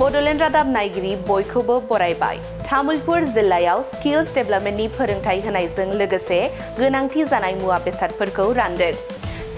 बड'लेण्ड रादाब नायगिरि बयखौबो बरायबाय। तामुलपुर जिल्लायाव स्किल्स डेभेलपमेन्टनि फोरोंथाय होनायजों लोगोसे गोनांथि जानाय मुवा बेसादफोरखौ रानदों।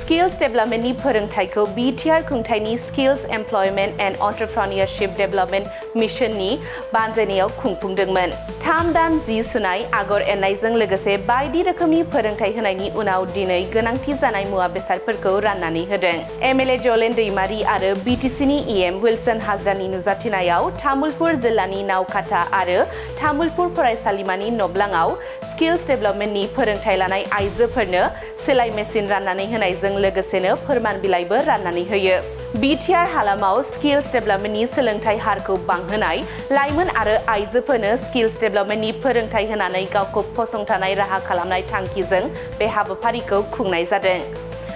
स्किल्स डेभेलपमेन्टनि फोरोंथायखौ बिटिआर खुंथायनि skills employment and entrepreneurship development मिशननि बानजायनायाव खुंफुंदोंमोन। 3 दान जि सुनाय आगर एरनायजों लोगोसे बायदि रोखोमनि फोरोंथाय होनायनि उनाव दिनै गोनांथि जानाय मुवा बेसादफोरखौ राननानै होदों। एमएलए जलेन दैमारि आरो बिटिसिनि इएम विल्सन हाजदानि नुजाथिनायाव तामुलपुर जिल्लानि नावकाटा आरो तामुलपुर फरायसालिमानि नब्लाङाव स्किल्स डेभेलपमेन्टनि फोरोंथाय लानाय आइजोफोरनो सिलाइ मेसिन राननानै होनायजों लोगोसेनो फोरमान बिलाइबो राननानै होयो। बिटिआर हालामाव स्किल्स डेभेलपमेन्टनि सोलोंथाय हारखौ बांहोनाय, लाइमोन आरो आइजोफोरनो स्किल्स डेभेलपमेन्टनि फोरोंथाय होनानै गावखौ फसंथानाय राहा खालामनाय थांखिजों बे हाबाफारिखौ खुंनाय जादों।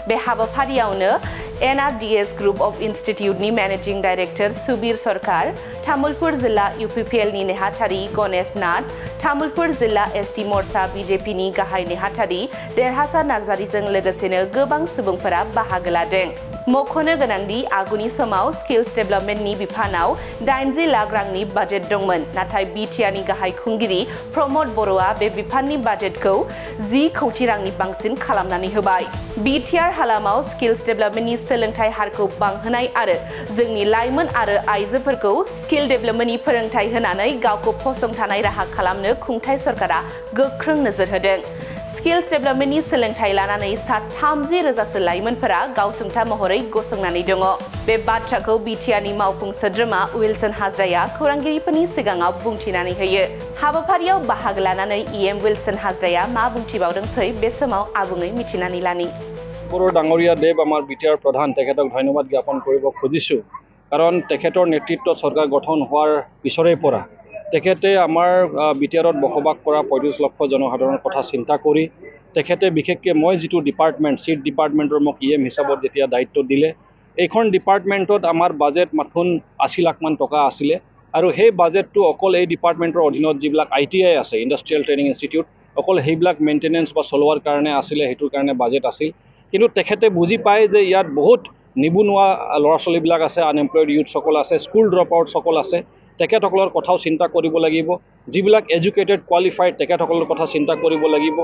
बे हाबाफारियावनो एनआरडिएस ग्रुप अफ इन्स्टिट्यूटनि मेनेजिं डाइरेक्टर सुबीर सरकार, तामुलपुर जिल्ला इउपिपिएलनि नेहाथारि गणेश नाथ, तामुलपुर जिल्ला एसटि मोर्चा बिजेपिनि गाहाय नेहाथारि देरहासार नार्जारिजों लोगोसेनो गोबां सुबुंफोरा बाहागो लादों। मख'नो गोनांदि आगुनि समाव स्किल्स डेभेलपमेन्टनि बिफानाव 80 लाख रांनि बाजेट दंमोन, नाथाय बिटिआरनि गाहाय खुंगिरि प्रमद बर'आ बे बिफाननि बाजेटखौ 10 कौटि रांनि बांसिन खालामनानै होबाय। बिटिआर हालामाव स्किल्स डेभेलपमेन्टनि सोलोंथाय हारखौ बांहोनाय आरो जोंनि लाइमोन आरो आइजोफोरखौ स्किल डेभेलपमेन्टनि फोरोंथाय होनानै गावखौ फसंथानाय राहा खालामनो खुंथाय सरकारा गोख्रों नोजोर होदों। स्किल्स डेभेलपमेन्टनि सोलोंथाय लानानै सा 30,000सो लाइमोनफोरा गावसुंथा महरै गसंनानै दङ। बे बाथ्राखौ बिटिआरनि मावफुं सोद्रोमा विल्सन हाजदाया खौरांगिरिफोरनि सिगाङाव बुंथिनानै होयो। हाबाफारियाव बाहागो लानानै इएम विल्सन हाजदाया मा बुंथिबावदों फै बे समाव आबुङै मिथिनानै लानि। बर' ডাঙৰীয়া দেৱ আমাৰ বিটিআৰ প্ৰধান, তেখেতক ধন্যবাদ জ্ঞাপন কৰিব খুজিছোঁ। কাৰণ তেখেতৰ নেতৃত্বত চৰকাৰ গঠন হোৱাৰ পিছৰে পৰা তেখেতে আমাৰ বিটিআৰত বসবাস কৰা 35 লক্ষ জনসাধাৰণৰ কথা চিন্তা কৰি তেখেতে বিশেষকৈ মই যিটো ডিপাৰ্টমেণ্ট চিট ডিপাৰ্টমেণ্টৰ মোক ইএম হিচাপত যেতিয়া দায়িত্ব দিলে, এইখন ডিপাৰ্টমেণ্টত আমাৰ বাজেট মাথোন 80 লাখমান টকা আছিলে আৰু সেই বাজেটটো অকল এই ডিপাৰ্টমেণ্টৰ অধীনত যিবিলাক ITI আছে, ইণ্ডাষ্ট্ৰিয়েল ট্ৰেইনিং ইনষ্টিটিউট, অকল সেইবিলাক মেইনটেনেঞ্চ বা চলোৱাৰ কাৰণে আছিলে, সেইটোৰ কাৰণে বাজেট আছিল। কিন্তু তেখেতে বুজি পায় যে ইয়াত বহুত নিবনুৱা ল'ৰা ছোৱালীবিলাক আছে, আনএমপ্লয়েড ইউথসকল আছে, স্কুল ড্ৰপ আউটসকল আছে, তেখেতসকলৰ কথাও চিন্তা কৰিব লাগিব। যিবিলাক এডুকেটেড কোৱালিফাইড তেখেতসকলৰ কথা চিন্তা কৰিব লাগিব।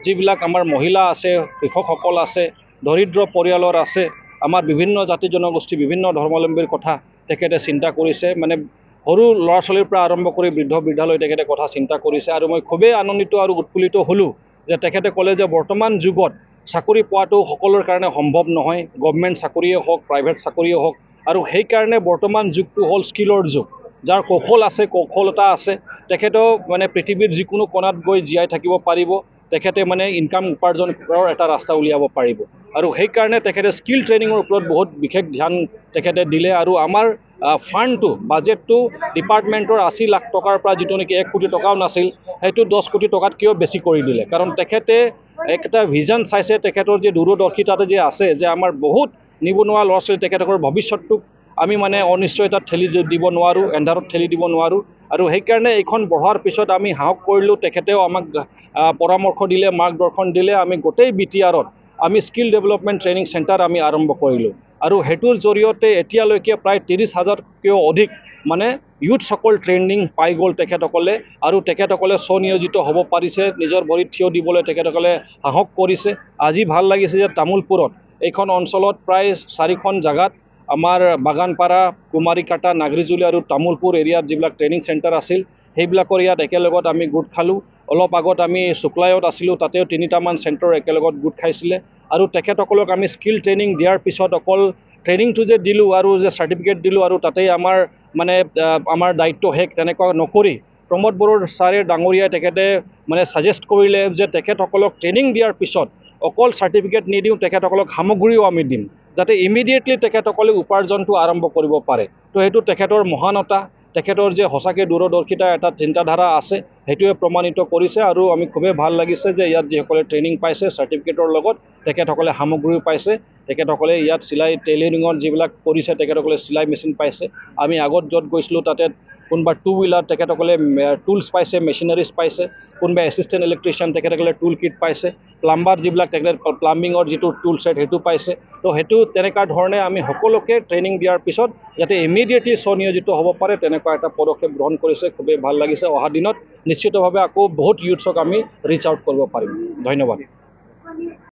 যিবিলাক আমাৰ মহিলা আছে, কৃষকসকল আছে, দৰিদ্ৰ পৰিয়ালৰ আছে, আমাৰ বিভিন্ন জাতি জনগোষ্ঠী, বিভিন্ন ধৰ্মাৱলম্বীৰ কথা তেখেতে চিন্তা কৰিছে। মানে সৰু ল'ৰা ছোৱালীৰ পৰা আৰম্ভ কৰি বৃদ্ধালৈ তেখেতে কথা চিন্তা কৰিছে। আৰু মই খুবেই আনন্দিত আৰু উৎফুল্লিত হ'লোঁ যে তেখেতে ক'লে যে বৰ্তমান যুগত চাকৰি পোৱাটো সকলোৰ কাৰণে সম্ভৱ নহয়, গভৰ্ণমেণ্ট চাকৰিয়ে হওক, প্ৰাইভেট চাকৰিয়ে হওক। আৰু সেইকাৰণে বৰ্তমান যুগটো হ'ল স্কিলৰ যুগ। যাৰ কৌশল আছে, কৌশলতা আছে, তেখেতেও মানে পৃথিৱীৰ যিকোনো কোণাত গৈ জীয়াই থাকিব পাৰিব। তেখেতে মানে ইনকাম উপাৰ্জন কৰাৰ এটা ৰাস্তা উলিয়াব পাৰিব। আৰু সেইকাৰণে তেখেতে স্কিল ট্ৰেইনিঙৰ ওপৰত বহুত বিশেষ ধ্যান তেখেতে দিলে। আৰু আমাৰ ফাণ্ডটো, বাজেটটো ডিপাৰ্টমেণ্টৰ 80 লাখ টকাৰ পৰা যিটো নেকি 1 কোটি টকাও নাছিল, সেইটো 10 কোটি টকাতকৈও বেছি কৰি দিলে। কাৰণ তেখেতে একটা ভিজন চাইছে, তেখেতৰ যে দূৰদৰ্শিতাটো যে আছে যে আমাৰ বহুত নিবনুৱা ল'ৰা ছোৱালী, তেখেতৰ ভৱিষ্যতটোক আমি মানে অনিশ্চয়তাত ঠেলি দিব নোৱাৰোঁ, এন্ধাৰত ঠেলি দিব নোৱাৰোঁ। আৰু সেইকাৰণে এইখন বঢ়োৱাৰ পিছত আমি সাহস কৰিলোঁ। তেখেতেও আমাক পৰামৰ্শ দিলে, মাৰ্গদৰ্শন দিলে। আমি গোটেই বিটিআৰত আমি স্কিল ডেভেলপমেণ্ট ট্ৰেইনিং চেণ্টাৰ আমি আৰম্ভ কৰিলোঁ। আৰু সেইটোৰ জৰিয়তে এতিয়ালৈকে প্ৰায় 30,000তকৈও অধিক মানে ইউথসকল ট্ৰেইনিং পাই গ'ল তেখেতসকলে। আৰু তেখেতসকলে স্বনিয়োজিত হ'ব পাৰিছে, নিজৰ ভৰিত থিয় দিবলৈ তেখেতসকলে সাহস কৰিছে। আজি ভাল লাগিছে যে তামোলপুৰত এইখন অঞ্চলত প্ৰায় 4খন জাগাত আমাৰ বাগানপাৰা, কুমাৰীকাটা, নাগৰিজুলি আৰু তামোলপুৰ এৰিয়াত যিবিলাক ট্ৰেইনিং চেণ্টাৰ আছিল, সেইবিলাকৰ ইয়াত একেলগত আমি গোট খালোঁ। অলপ আগত আমি শুক্লায়ত আছিলোঁ, তাতেও 3টামান চেণ্টাৰ একেলগত গোট খাইছিলে। আৰু তেখেতসকলক আমি স্কিল ট্ৰেইনিং দিয়াৰ পিছত অকল ট্ৰেইনিংটো যে দিলোঁ আৰু যে চাৰ্টিফিকেট দিলোঁ আৰু তাতেই আমাৰ দায়িত্ব শেষ তেনেকুৱা নকৰি প্ৰমোদ বড়ো ছাৰে ডাঙৰীয়াই তেখেতে মানে ছাজেষ্ট কৰিলে যে তেখেতসকলক ট্ৰেইনিং দিয়াৰ পিছত অকল চাৰ্টিফিকেট নিদিওঁ, তেখেতসকলক সামগ্ৰীও আমি দিম, যাতে ইমিডিয়েটলি তেখেতসকলে উপাৰ্জনটো আৰম্ভ কৰিব পাৰে। তো সেইটো তেখেতৰ মহানতা, তেখেতৰ যে সঁচাকৈ দূৰদৰ্শিতা এটা চিন্তাধাৰা আছে, সেইটোৱে প্ৰমাণিত কৰিছে। আৰু আমি খুবেই ভাল লাগিছে যে ইয়াত যিসকলে ট্ৰেইনিং পাইছে, চাৰ্টিফিকেটৰ লগত তেখেতসকলে সামগ্ৰীও পাইছে। তেখেতসকলে ইয়াত চিলাই টেইলাৰিঙৰ যিবিলাক কৰিছে, তেখেতসকলে চিলাই মেচিন পাইছে। আমি আগত য'ত গৈছিলোঁ তাতে কোনোবা টু হুইলাৰ তেখেতসকলে টুলছ পাইছে, মেচিনাৰিজ পাইছে, কোনোবা এছিষ্টেণ্ট ইলেক্ট্ৰিচিয়ান তেখেতসকলে টুল কিট পাইছে, প্লাম্বাৰ যিবিলাক তেখেতে প্লাম্বিঙৰ যিটো টুল ছেট সেইটো পাইছে। তো সেইটো তেনেকুৱা ধৰণে আমি সকলোকে ট্ৰেইনিং দিয়াৰ পিছত যাতে ইমিডিয়েটলি স্বনিয়োজিত হ'ব পাৰে তেনেকুৱা এটা পদক্ষেপ গ্ৰহণ কৰিছে, খুবেই ভাল লাগিছে। অহা দিনত নিশ্চিতভাৱে আকৌ বহুত ইউথছক আমি ৰিচ আউট কৰিব পাৰিম। ধন্যবাদ।